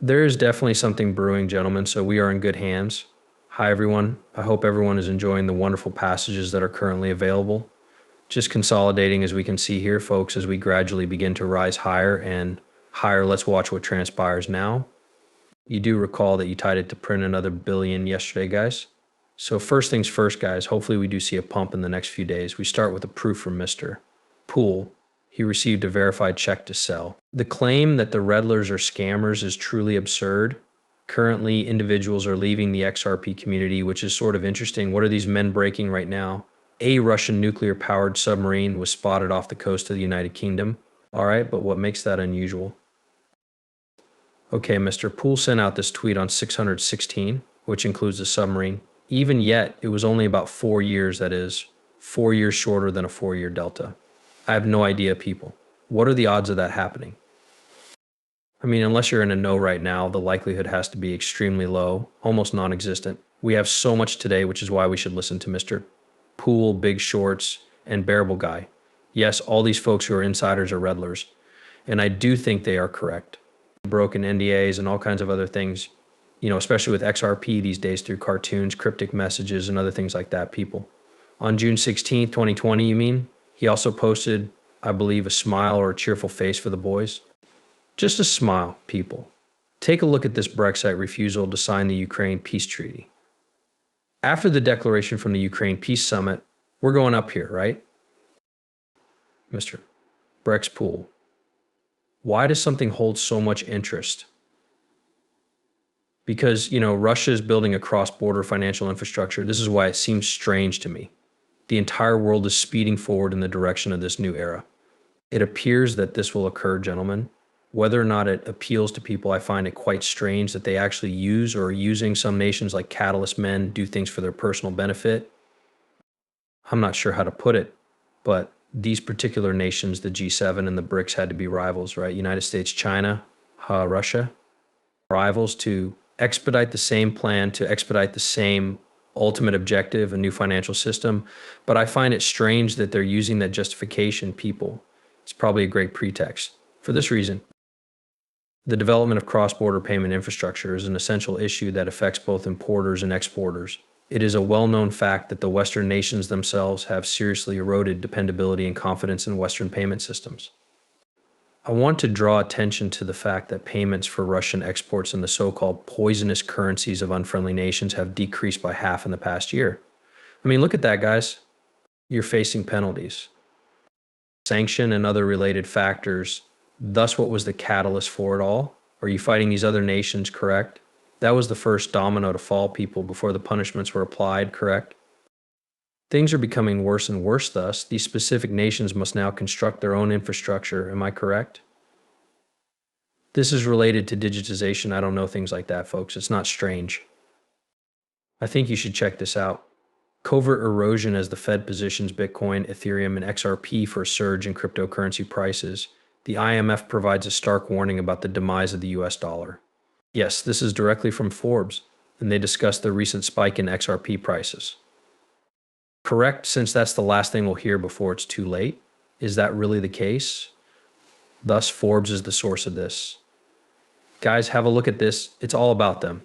There is definitely something brewing, gentlemen, so we are in good hands. Hi, everyone. I hope everyone is enjoying the wonderful passages that are currently available. Just consolidating as we can see here, folks, as we gradually begin to rise higher and higher. Let's watch what transpires now. You do recall that you tied it to print another billion yesterday, guys. So first things first, guys, hopefully we do see a pump in the next few days. We start with a proof from Mr. Poole. He received a verified check to sell. The claim that the Reddlers are scammers is truly absurd. Currently, individuals are leaving the XRP community, which is sort of interesting. What are these men breaking right now? A Russian nuclear-powered submarine was spotted off the coast of the United Kingdom. All right, but what makes that unusual? Okay, Mr. Poole sent out this tweet on 616, which includes the submarine. Even yet, it was only about 4 years, that is, 4 years shorter than a 4-year delta. I have no idea, people. What are the odds of that happening? I mean, unless you're in a no right now, the likelihood has to be extremely low, almost non-existent. We have so much today, which is why we should listen to Mr. Poole, Big Shorts, and Bearable Guy. Yes, all these folks who are insiders are Reddlers, and I do think they are correct. Broken NDAs and all kinds of other things, especially with XRP these days through cartoons, cryptic messages, and other things like that, people. On June 16th, 2020, you mean? He also posted, I believe, a smile or a cheerful face for the boys. Just a smile, people. Take a look at this Brexit refusal to sign the Ukraine peace treaty. After the declaration from the Ukraine peace summit, we're going up here, right? Mr. Brex Poole. Why does something hold so much interest? Because, Russia is building a cross-border financial infrastructure. This is why it seems strange to me. The entire world is speeding forward in the direction of this new era. It appears that this will occur, gentlemen. Whether or not it appeals to people, I find it quite strange that they actually use or are using some nations like catalyst men do things for their personal benefit. I'm not sure how to put it, but these particular nations, the G7 and the BRICS, had to be rivals, right? United States, China, Russia, rivals to expedite the same plan, to expedite the same ultimate objective, a new financial system. But I find it strange that they're using that justification, people. It's probably a great pretext. For this reason, the development of cross-border payment infrastructure is an essential issue that affects both importers and exporters. It is a well-known fact that the Western nations themselves have seriously eroded dependability and confidence in Western payment systems. I want to draw attention to the fact that payments for Russian exports in the so-called poisonous currencies of unfriendly nations have decreased by half in the past year. I mean, look at that, guys. You're facing penalties, sanction, and other related factors. Thus, what was the catalyst for it all? Are you fighting these other nations, correct? That was the first domino to fall, people, before the punishments were applied, correct? Things are becoming worse and worse thus. These specific nations must now construct their own infrastructure. Am I correct? This is related to digitization. I don't know things like that, folks. It's not strange. I think you should check this out. Covert erosion as the Fed positions Bitcoin, Ethereum, and XRP for a surge in cryptocurrency prices. The IMF provides a stark warning about the demise of the US dollar. Yes, this is directly from Forbes, and they discuss the recent spike in XRP prices. Correct, since that's the last thing we'll hear before it's too late. Is that really the case? Thus, Forbes is the source of this. Guys, have a look at this. It's all about them.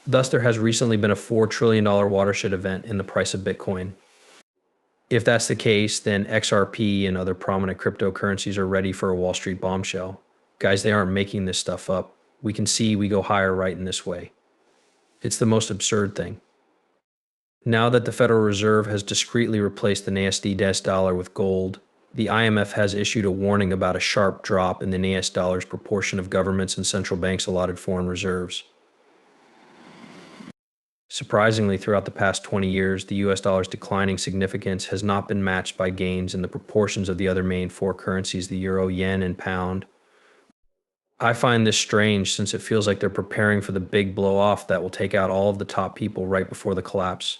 Thus, there has recently been a $4 trillion watershed event in the price of Bitcoin. If that's the case, then XRP and other prominent cryptocurrencies are ready for a Wall Street bombshell. Guys, they aren't making this stuff up. We can see we go higher right in this way. It's the most absurd thing. Now that the Federal Reserve has discreetly replaced the NASD dollar with gold, the IMF has issued a warning about a sharp drop in the NAS dollar's proportion of governments and central banks' allotted foreign reserves. Surprisingly, throughout the past 20 years, the US dollar's declining significance has not been matched by gains in the proportions of the other main four currencies, the euro, yen, and pound. I find this strange since it feels like they're preparing for the big blow-off that will take out all of the top people right before the collapse.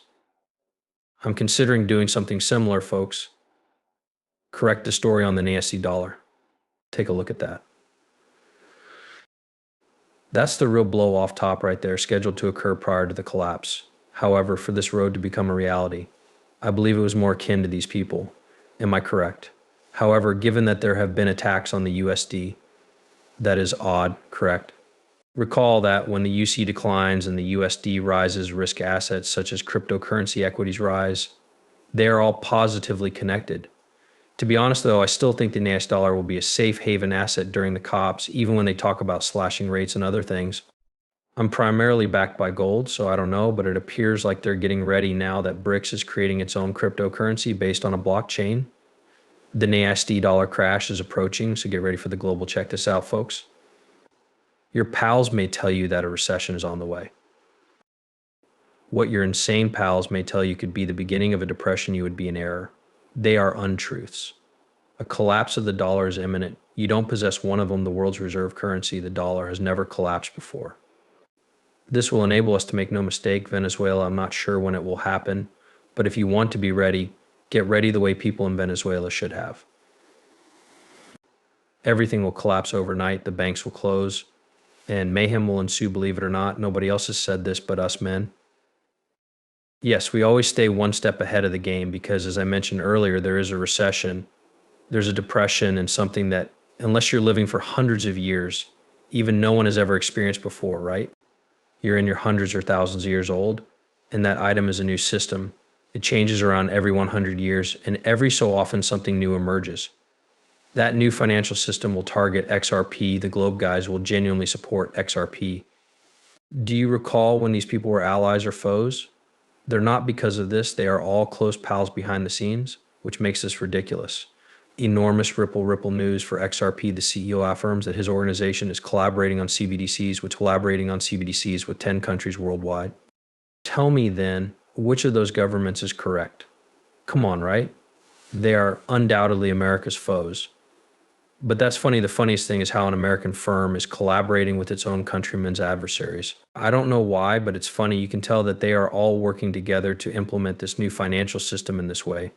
I'm considering doing something similar, folks. Correct the story on the NASD dollar. Take a look at that. That's the real blow-off top right there, scheduled to occur prior to the collapse. However, for this road to become a reality, I believe it was more akin to these people. Am I correct? However, given that there have been attacks on the USD, that is odd, correct? Recall that when the UC declines and the USD rises, risk assets such as cryptocurrency equities rise. They are all positively connected. To be honest, though, I still think the NAS dollar will be a safe haven asset during the COPs, even when they talk about slashing rates and other things. I'm primarily backed by gold, so I don't know, but it appears like they're getting ready now that BRICS is creating its own cryptocurrency based on a blockchain. The NASD dollar crash is approaching, so get ready for the global. Check this out, folks. Your pals may tell you that a recession is on the way. What your insane pals may tell you could be the beginning of a depression, you would be in error. They are untruths. A collapse of the dollar is imminent. You don't possess one of them, the world's reserve currency. The dollar has never collapsed before. This will enable us to make no mistake. Venezuela, I'm not sure when it will happen, but if you want to be ready, get ready the way people in Venezuela should have. Everything will collapse overnight. The banks will close and mayhem will ensue, believe it or not. Nobody else has said this but us men. Yes, we always stay one step ahead of the game because, as I mentioned earlier, there is a recession, there's a depression, and something that, unless you're living for hundreds of years, even no one has ever experienced before, right? You're in your hundreds or thousands of years old, and that item is a new system. It changes around every 100 years, and every so often something new emerges. That new financial system will target XRP. The Globe guys will genuinely support XRP. Do you recall when these people were allies or foes? They're not because of this. They are all close pals behind the scenes, which makes this ridiculous. Enormous Rripple news for XRP. The CEO affirms that his organization is collaborating on CBDCs with 10 countries worldwide. Tell me then, which of those governments is correct? Come on, right? They are undoubtedly America's foes. But that's funny. The funniest thing is how an American firm is collaborating with its own countrymen's adversaries. I don't know why, but it's funny. You can tell that they are all working together to implement this new financial system in this way.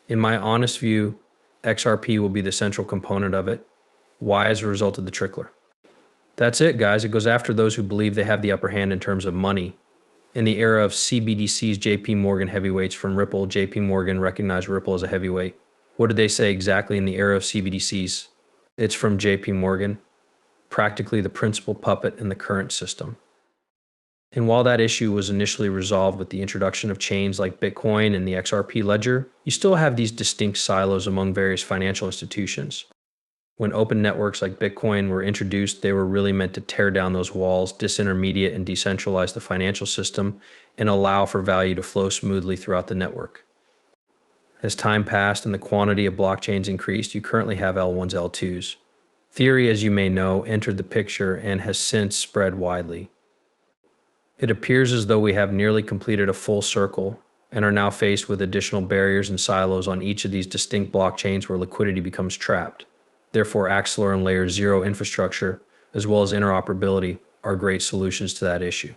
In my honest view, XRP will be the central component of it. Why? As a result of the trickler. That's it, guys. It goes after those who believe they have the upper hand in terms of money. In the era of CBDCs, JP Morgan heavyweights from Ripple, JP Morgan recognized Ripple as a heavyweight. What did they say exactly in the era of CBDCs? It's from JP Morgan, practically the principal puppet in the current system. And while that issue was initially resolved with the introduction of chains like Bitcoin and the XRP ledger, you still have these distinct silos among various financial institutions. When open networks like Bitcoin were introduced, they were really meant to tear down those walls, disintermediate and decentralize the financial system, and allow for value to flow smoothly throughout the network. As time passed and the quantity of blockchains increased, you currently have L1s, L2s. Theory, as you may know, entered the picture and has since spread widely. It appears as though we have nearly completed a full circle and are now faced with additional barriers and silos on each of these distinct blockchains where liquidity becomes trapped. Therefore, Axelar and Layer 0 infrastructure, as well as interoperability, are great solutions to that issue.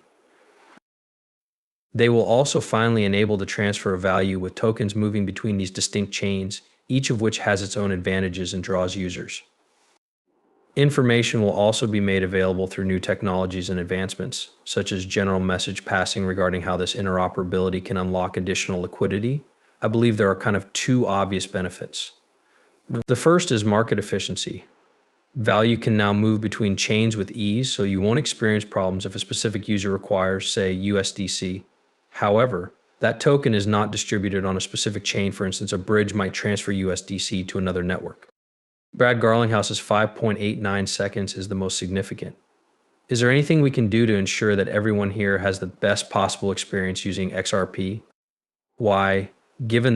They will also finally enable the transfer of value with tokens moving between these distinct chains, each of which has its own advantages and draws users. Information will also be made available through new technologies and advancements, such as general message passing regarding how this interoperability can unlock additional liquidity. I believe there are kind of two obvious benefits. The first is market efficiency. Value can now move between chains with ease, so you won't experience problems if a specific user requires, say, USDC. However, that token is not distributed on a specific chain. For instance, a bridge might transfer USDC to another network. Brad Garlinghouse's 5.89 seconds is the most significant. Is there anything we can do to ensure that everyone here has the best possible experience using XRP? Why, given